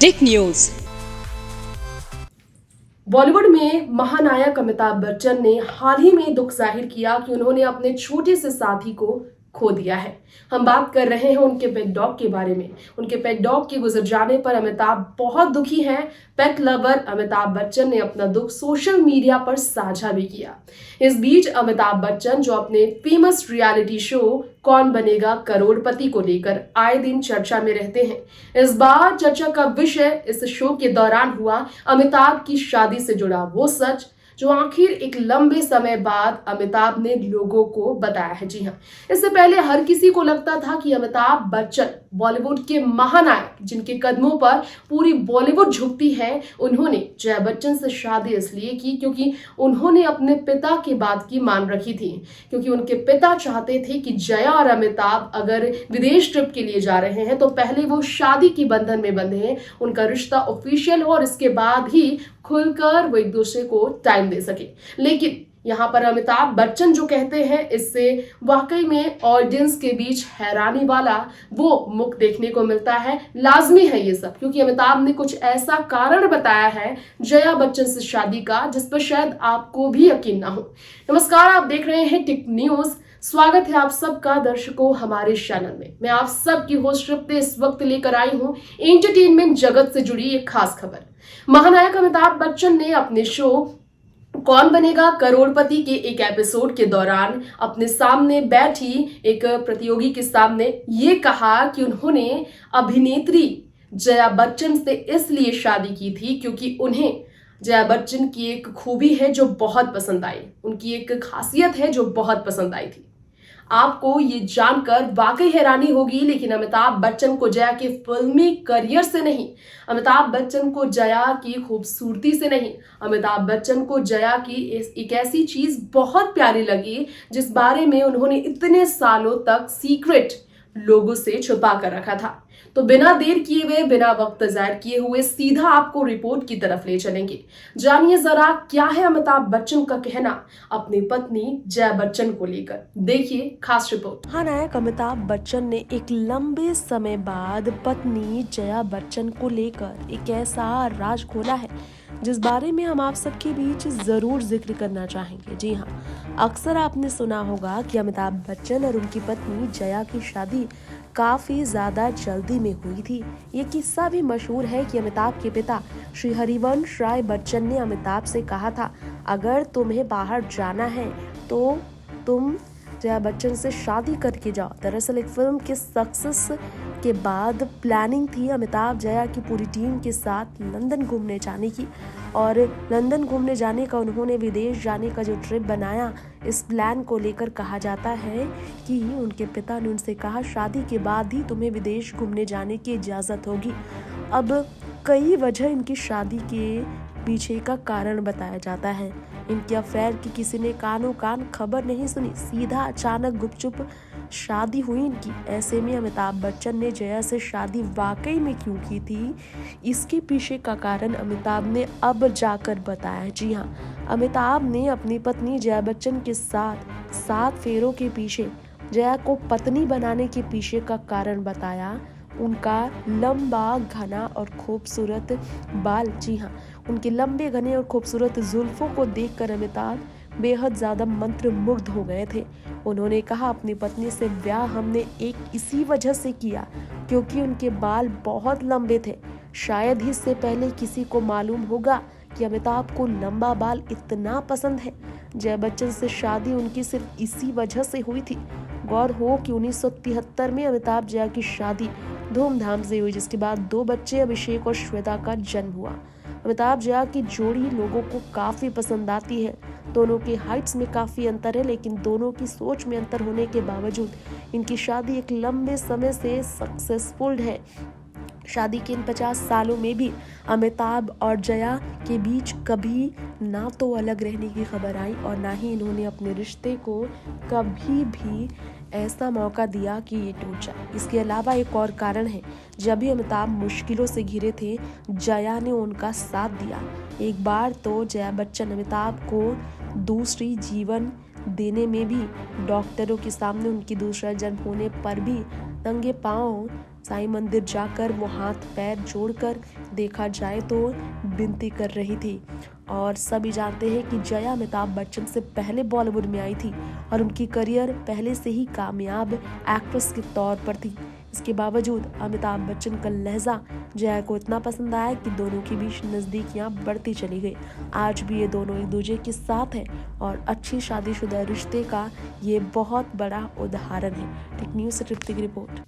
Tech news. Bollywood में महानायक अमिताभ बच्चन ने हाल ही में दुख जाहिर किया कि उन्होंने अपने छोटे से साथी को खो दिया है। हम बात कर रहे हैं उनके पेट डॉग के बारे में। उनके पेट डॉग के गुजर जाने पर अमिताभ बहुत दुखी हैं। पेट लवर अमिताभ बच्चन ने अपना दुख सोशल मीडिया पर साझा भी किया। इस बीच अमिताभ बच्चन जो अपने फेमस रियलिटी शो कौन बनेगा करोड़पति को लेकर आए दिन चर्चा में रहते हैं। इस बार चर्चा का विषय इस शो के दौरान हुआ अमिताभ की शादी से जुड़ा वो सच जो आखिर एक लंबे समय बाद अमिताभ ने लोगों को बताया है। जी हाँ, इससे पहले हर किसी को लगता था कि अमिताभ बच्चन बॉलीवुड के महानायक जिनके कदमों पर पूरी बॉलीवुड झुकती है, उन्होंने जया बच्चन से शादी इसलिए की क्योंकि उन्होंने अपने पिता की बात की मान रखी थी। क्योंकि उनके पिता चाहते थे कि जया और अमिताभ अगर विदेश ट्रिप के लिए जा रहे हैं तो पहले वो शादी के बंधन में बंधे, उनका रिश्ता ऑफिशियल हो और इसके बाद ही खुलकर वो एक दूसरे को टाइम दे सके। लेकिन यहाँ पर अमिताभ बच्चन जो कहते हैं इससे वाकई में ऑडियंस के बीच हैरानी वाला वो मुख देखने को मिलता है। लाजमी है ये सब क्योंकि अमिताभ ने कुछ ऐसा कारण बताया है जया बच्चन से शादी का जिस पर शायद आपको भी यकीन ना हो। नमस्कार, आप देख रहे हैं टेक न्यूज। स्वागत है आप सबका दर्शकों हमारे चैनल में। मैं आप सबकी होस्ट तृप्ति इस वक्त लेकर आई हूं एंटरटेनमेंट जगत से जुड़ी एक खास खबर। महानायक अमिताभ बच्चन ने अपने शो कौन बनेगा करोड़पति के एक एपिसोड के दौरान अपने सामने बैठी एक प्रतियोगी के सामने ये कहा कि उन्होंने अभिनेत्री जया बच्चन से इसलिए शादी की थी क्योंकि उन्हें जया बच्चन की एक खूबी है जो बहुत पसंद आई, उनकी एक खासियत है जो बहुत पसंद आई थी। आपको ये जानकर वाकई हैरानी होगी, लेकिन अमिताभ बच्चन को जया के फिल्मी करियर से नहीं, अमिताभ बच्चन को जया की खूबसूरती से नहीं, अमिताभ बच्चन को जया की एक ऐसी चीज बहुत प्यारी लगी जिस बारे में उन्होंने इतने सालों तक सीक्रेट लोगों से छुपा कर रखा था। तो बिना देर किए हुए, बिना वक्त जाहिर किए हुए सीधा आपको रिपोर्ट की तरफ ले चलेंगे। जानिए जरा क्या है अमिताभ बच्चन का कहना अपनी पत्नी जया बच्चन को लेकर। देखिए खास रिपोर्ट। महानायक अमिताभ बच्चन ने एक लंबे समय बाद पत्नी जया बच्चन को लेकर एक ऐसा राज खोला है जिस बारे में हम आप सबके बीच जरूर जिक्र करना चाहेंगे। जी हाँ, अक्सर आपने सुना होगा कि अमिताभ बच्चन और उनकी पत्नी जया की शादी काफी ज्यादा जल्दी में हुई थी। ये किस्सा भी मशहूर है कि अमिताभ के पिता श्री हरिवंश राय बच्चन ने अमिताभ से कहा था, अगर तुम्हें बाहर जाना है तो तुम जया बच्चन से शादी करके जाओ। दरअसल एक फिल्म के सक्सेस के बाद प्लानिंग थी अमिताभ जया की पूरी टीम के साथ लंदन घूमने जाने की, और लंदन घूमने जाने का उन्होंने विदेश जाने का जो ट्रिप बनाया, इस प्लान को लेकर कहा जाता है कि उनके पिता ने उनसे कहा शादी के बाद ही तुम्हें विदेश घूमने जाने की इजाज़त होगी। अब कई वजह इनकी शादी के पीछे का कारण बताया जाता है। इनके अफेयर की किसी ने कानों कान खबर नहीं सुनी, सीधा अचानक गुपचुप शादी हुई इनकी। ऐसे में अमिताभ बच्चन ने जया से शादी वाकई में क्यों की थी, इसके पीछे का कारण अमिताभ ने अब जाकर बताया। जी हाँ, अमिताभ ने अपनी पत्नी जया बच्चन के साथ 7 फेरों के पीछे जया को पत्नी बनाने के पीछे का कारण बताया उनका लंबा घना और खूबसूरत बाल। जी हाँ, उनके लंबे घने और खूबसूरत जुल्फों को देखकर अमिताभ बेहद ज़्यादा मंत्रमुग्ध हो गए थे। उन्होंने कहा अपनी पत्नी से ब्याह हमने एक इसी वजह से किया क्योंकि उनके बाल बहुत लंबे थे। शायद ही इससे पहले किसी को मालूम होगा कि अमिताभ को लंबा बाल इतना पसंद है। जया बच्चन से शादी उनकी सिर्फ इसी वजह से हुई थी। गौर हो कि 1973 में अमिताभ जया की शादी धूमधाम से हुई, जिसके बाद 2 बच्चे अभिषेक और श्वेता का जन्म हुआ। अमिताभ जया की जोड़ी लोगों को काफ़ी पसंद आती है। दोनों की हाइट्स में काफ़ी अंतर है, लेकिन दोनों की सोच में अंतर होने के बावजूद इनकी शादी एक लंबे समय से सक्सेसफुल है। शादी के इन 50 सालों में भी अमिताभ और जया के बीच कभी ना तो अलग रहने की खबर आई और ना ही इन्होंने अपने रिश्ते को कभी भी ऐसा मौका दिया कि ये टूट जाए। इसके अलावा एक और कारण है, जब भी अमिताभ मुश्किलों से घिरे थे जया ने उनका साथ दिया। एक बार तो जया बच्चन अमिताभ को दूसरी जीवन देने में भी डॉक्टरों के सामने उनकी दूसरा जन्म होने पर भी नंगे पांव साईं मंदिर जाकर वो हाथ पैर जोड़कर देखा जाए तो विनती कर रही थी। और सभी जानते हैं कि जया अमिताभ बच्चन से पहले बॉलीवुड में आई थी और उनकी करियर पहले से ही कामयाब एक्ट्रेस के तौर पर थी। इसके बावजूद अमिताभ बच्चन का लहजा जया को इतना पसंद आया कि दोनों के बीच नज़दीकियां बढ़ती चली गई। आज भी ये दोनों एक दूसरे के साथ हैं और अच्छी शादीशुदा रिश्ते का ये बहुत बड़ा उदाहरण है। टेक न्यूज़ से तृप्ति की रिपोर्ट।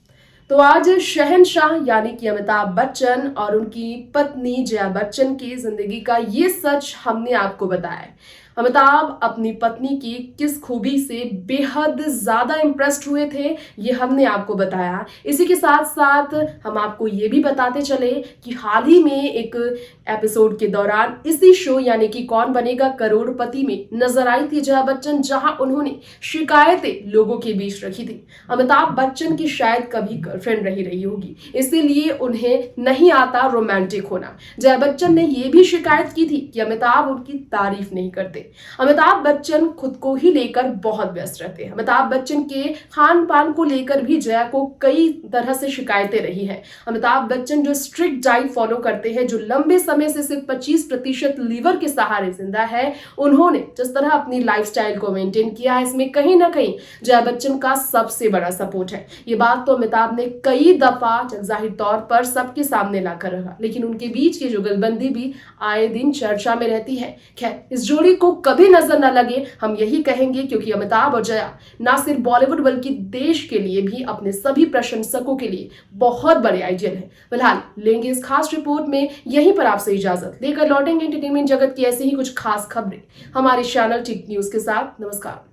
तो आज शहंशाह यानी कि अमिताभ बच्चन और उनकी पत्नी जया बच्चन की जिंदगी का ये सच हमने आपको बताया है। अमिताभ अपनी पत्नी की किस खूबी से बेहद ज्यादा इम्प्रेस्ड हुए थे ये हमने आपको बताया। इसी के साथ साथ हम आपको ये भी बताते चले कि हाल ही में एक एपिसोड के दौरान इसी शो यानी कि कौन बनेगा करोड़पति में नजर आई थी जया बच्चन, जहां उन्होंने शिकायतें लोगों के बीच रखी थी। अमिताभ बच्चन की शायद कभी गर्लफ्रेंड रही होगी, इसीलिए उन्हें नहीं आता रोमांटिक होना। जया बच्चन ने यह भी शिकायत की थी कि अमिताभ उनकी तारीफ नहीं करते। अमिताभ बच्चन खुद को ही लेकर बहुत व्यस्त रहते हैं। अमिताभ बच्चन के खान पान को लेकर भी जया को कई तरह से शिकायतें रही है। अमिताभ बच्चन जो स्ट्रिक्ट डाइट फॉलो करते हैं, जो लंबे समय से सिर्फ 25% लीवर के सहारे जिंदा है, उन्होंने जिस तरह अपनी लाइफस्टाइल को मेंटेन किया है, इसमें कहीं ना कहीं जया बच्चन का सबसे बड़ा सपोर्ट है। ये बात तो अमिताभ ने कई दफा जाहिर तौर पर सबके सामने लाकर रखा, लेकिन उनके बीच की जुगलबंदी भी आए दिन चर्चा में रहती है। खैर, इस जोड़ी को कभी नजर न लगे हम यही कहेंगे, क्योंकि अमिताभ और जया ना सिर्फ बॉलीवुड बल्कि देश के लिए भी अपने सभी प्रशंसकों के लिए बहुत बड़े आइडियल हैं। फिलहाल लेंगे इस खास रिपोर्ट में यहीं पर आपसे इजाजत, लेकर लौटेंगे एंटरटेनमेंट जगत की ऐसे ही कुछ खास खबरें हमारे चैनल टेक न्यूज के साथ। नमस्कार।